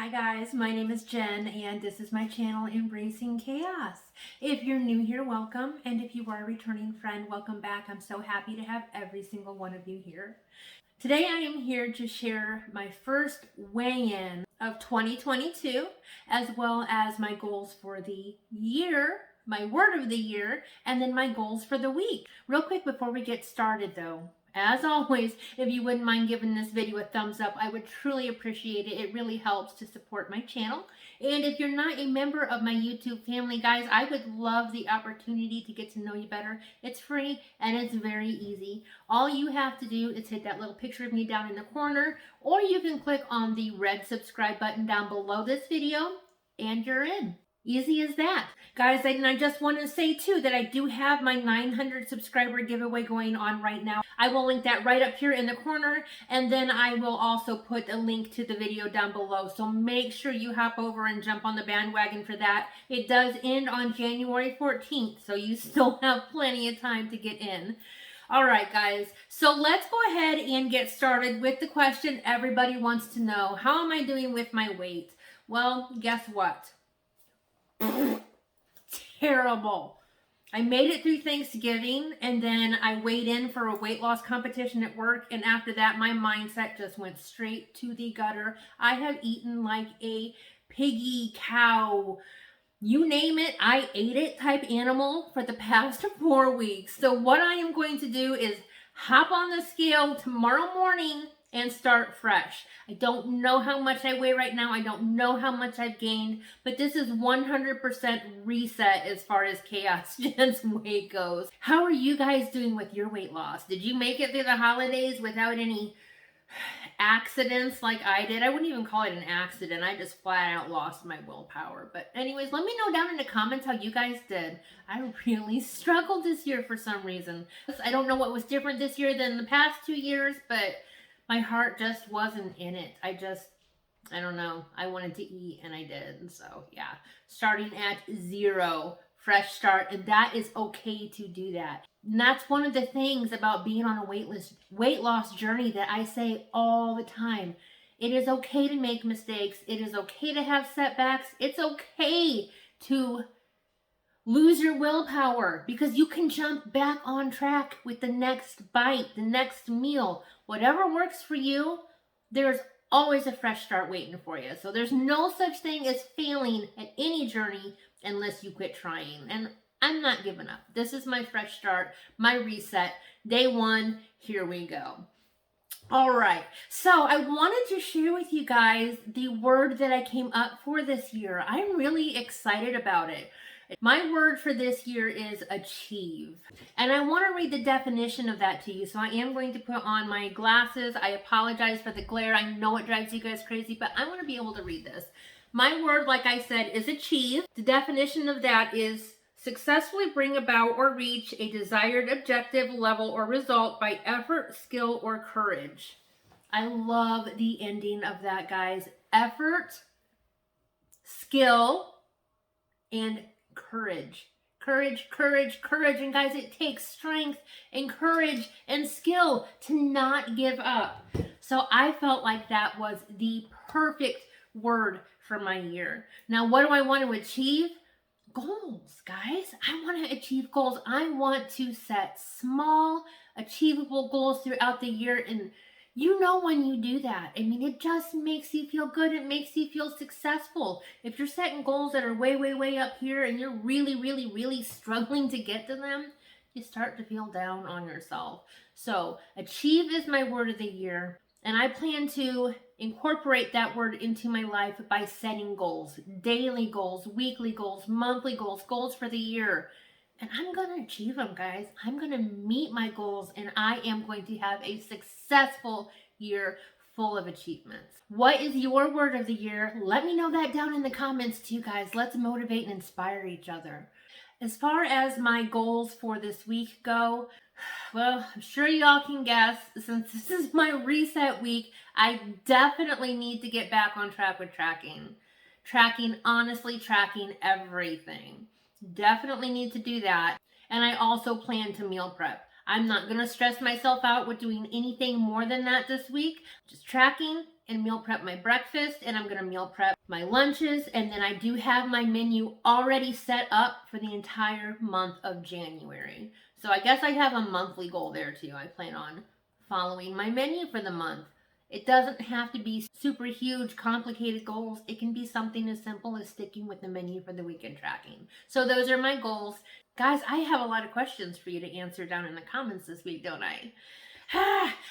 Hi guys, my name is Jen and this is my channel Embracing Chaos. If you're new here, welcome, and if you are a returning friend, welcome back. I'm so happy to have every single one of you here. Today I am here to share my first weigh-in of 2022 as well as my goals for the year, my word of the year, and then my goals for the week. Real quick before we get started though, as always, if you wouldn't mind giving this video a thumbs up, I would truly appreciate it. It really helps to support my channel. And if you're not a member of my YouTube family, guys, I would love the opportunity to get to know you better. It's free and it's very easy. All you have to do is hit that little picture of me down in the corner, or you can click on the red subscribe button down below this video and you're in. Easy as that. Guys, and I just want to say too that I do have my 900 subscriber giveaway going on right now. I will link that right up here in the corner, and then I will also put a link to the video down below. So make sure you hop over and jump on the bandwagon for that. It does end on January 14th, so you still have plenty of time to get in. All right, guys, so let's go ahead and get started with the question everybody wants to know. How am I doing with my weight? Well, guess what? Terrible. I made it through Thanksgiving and then I weighed in for a weight loss competition at work, and after that my mindset just went straight to the gutter. I have eaten like a piggy, cow, you name it, I ate it type animal for the past 4 weeks. So what I am going to do is hop on the scale tomorrow morning and start fresh. I don't know how much I weigh right now. I don't know how much I've gained, but this is 100% reset as far as Chaos Jenn's weight goes. How are you guys doing with your weight loss? Did you make it through the holidays without any accidents like I did? I wouldn't even call it an accident. I just flat out lost my willpower. But anyways, let me know down in the comments how you guys did. I really struggled this year for some reason. I don't know what was different this year than the past 2 years, but my heart just wasn't in it. I don't know. I wanted to eat and I did. So yeah, starting at 0, fresh start. And that is okay to do that. And that's one of the things about being on a weight loss journey that I say all the time. It is okay to make mistakes. It is okay to have setbacks. It's okay to lose your willpower, because you can jump back on track with the next bite, the next meal. Whatever works for you, there's always a fresh start waiting for you. So there's no such thing as failing at any journey unless you quit trying. And I'm not giving up. This is my fresh start, my reset. Day 1, here we go. All right, so I wanted to share with you guys the word that I came up for this year. I'm really excited about it. My word for this year is achieve. And I want to read the definition of that to you. So I am going to put on my glasses. I apologize for the glare. I know it drives you guys crazy, but I want to be able to read this. My word, like I said, is achieve. The definition of that is successfully bring about or reach a desired objective, level, or result by effort, skill, or courage. I love the ending of that, guys. Effort, skill, and courage. Courage, courage, courage. And guys, it takes strength and courage and skill to not give up. So I felt like that was the perfect word for my year. Now, what do I want to achieve? Goals, guys. I want to achieve goals. I want to set small, achievable goals throughout the year. And you know when you do that, I mean, it just makes you feel good. It makes you feel successful. If you're setting goals that are way, way, way up here and you're really, really, really struggling to get to them, you start to feel down on yourself. So achieve is my word of the year. And I plan to incorporate that word into my life by setting goals, daily goals, weekly goals, monthly goals, goals for the year. And I'm going to achieve them, guys. I'm going to meet my goals, and I am going to have a successful year full of achievements. What is your word of the year? Let me know that down in the comments too, guys. Let's motivate and inspire each other. As far as my goals for this week go, well, I'm sure y'all can guess, since this is my reset week, I definitely need to get back on track with tracking. Honestly, tracking everything. Definitely need to do that. And I also plan to meal prep. I'm not going to stress myself out with doing anything more than that this week. Just tracking and meal prep my breakfast, and I'm going to meal prep my lunches, and then I do have my menu already set up for the entire month of January. So I guess I have a monthly goal there too. I plan on following my menu for the month. It doesn't have to be super huge, complicated goals. It can be something as simple as sticking with the menu for the weekend tracking. So those are my goals. Guys, I have a lot of questions for you to answer down in the comments this week, don't I?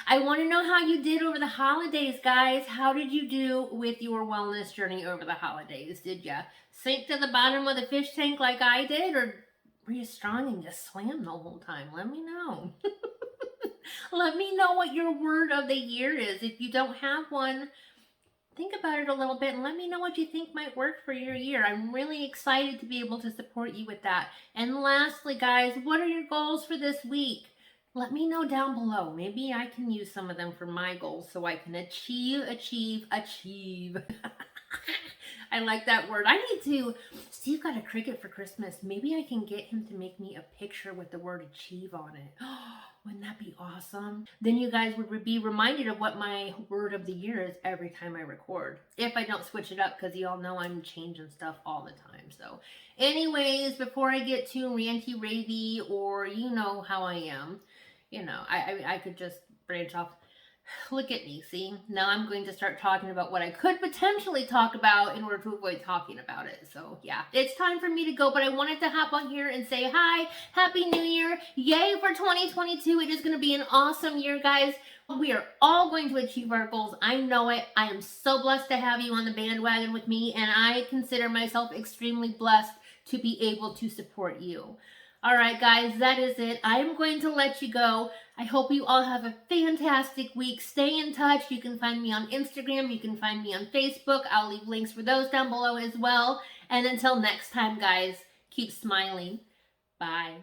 I want to know how you did over the holidays, guys. How did you do with your wellness journey over the holidays? Did you sink to the bottom of the fish tank like I did, or were you strong and just swam the whole time? Let me know. Let me know what your word of the year is. If you don't have one, think about it a little bit and let me know what you think might work for your year. I'm really excited to be able to support you with that. And lastly, guys, what are your goals for this week? Let me know down below. Maybe I can use some of them for my goals so I can achieve. I like that word. I need to. Steve got a cricket for Christmas. Maybe I can get him to make me a picture with the word achieve on it. Wouldn't that be awesome? Then you guys would be reminded of what my word of the year is every time I record. If I don't switch it up, because y'all know I'm changing stuff all the time. So anyways, before I get too ranty ravey, or you know how I am, I could just branch off. Look at me, see? Now I'm going to start talking about what I could potentially talk about in order to avoid talking about it. So yeah, it's time for me to go, but I wanted to hop on here and say hi, Happy New Year, yay for 2022. It is going to be an awesome year, guys. We are all going to achieve our goals. I know it. I am so blessed to have you on the bandwagon with me, and I consider myself extremely blessed to be able to support you. All right, guys, that is it. I am going to let you go. I hope you all have a fantastic week. Stay in touch. You can find me on Instagram. You can find me on Facebook. I'll leave links for those down below as well. And until next time, guys, keep smiling. Bye.